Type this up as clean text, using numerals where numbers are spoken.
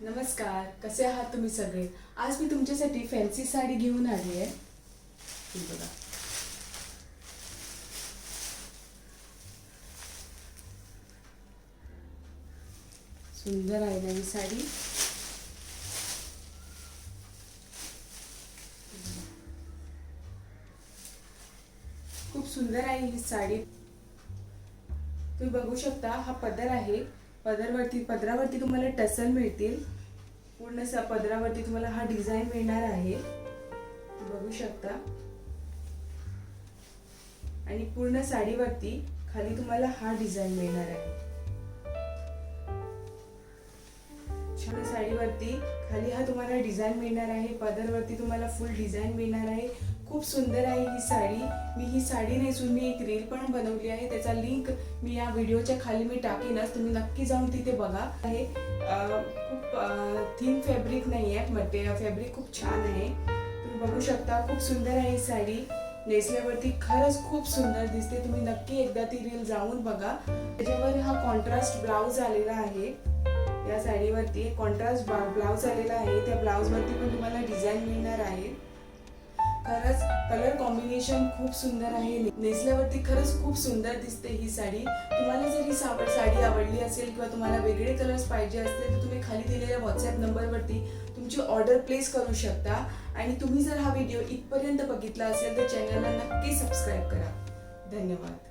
नमस्कार, कसे आहात तुम्ही सगळे? आज मी तुमच्यासाठी फॅन्सी साडी घेऊन आली आहे. ही बघा. सुंदर आहे ना ही साडी. खूप सुंदर आहे ही साडी. तुम्ही बघू शकता हा पदर आहे. पदरावरती तुम्हाला टसल मिळतील. पूर्ण पदरावरती तुम्हाला हा डिझाइन मिळणार आहे. बघू शकता. आणि पूर्ण साडीवरती खाली तुम्हाला हा डिझाइन मिळणार आहे. छान साडीवरती खाली हा तुम्हाला डिझाइन मिळणार आहे. पदरवरती तुम्हाला फुल डिझाइन मिळणार आहे. खूप सुंदर आहे ही साडी. मी ही साडी नेसून मी एक रील पण बनवली आहे. त्याचा लिंक मी या व्हिडिओच्या खाली मी टाकीनच. तुम्ही नक्की जाऊन तिथे बघा. आहे खूप थिन फॅब्रिक नाही आहे. मटेरियल फॅब्रिक खूप छान आहे. तुम्ही बघू शकता. खूप सुंदर आहे ही साडी. नेसल्यावरती खरंच खूप सुंदर दिसते. तुम्ही नक्की एकदा ती रील जाऊन बघा. त्याच्यावर हा कॉन्ट्रास्ट ब्लाउज आलेला आहे. या साडीवरती कॉन्ट्रास्ट ब्लाउज आलेला आहे. त्या ब्लाउजवरती पण तुम्हाला डिझाइन मिळणार आहे. खरंच कलर कॉम्बिनेशन खूप सुंदर आहे. नेसल्यावरती खरंच खूप सुंदर दिसते ही साडी. तुम्हाला जर ही साडी आवडली असेल किंवा तुम्हाला वेगळे कलर्स पाहिजे असतील तर तुम्ही खाली दिलेल्या व्हॉट्सॲप नंबरवरती तुमची ऑर्डर प्लेस करू शकता. आणि तुम्ही जर हा व्हिडिओ इथपर्यंत बघितला असेल तर चॅनलला नक्की सबस्क्राईब करा. धन्यवाद.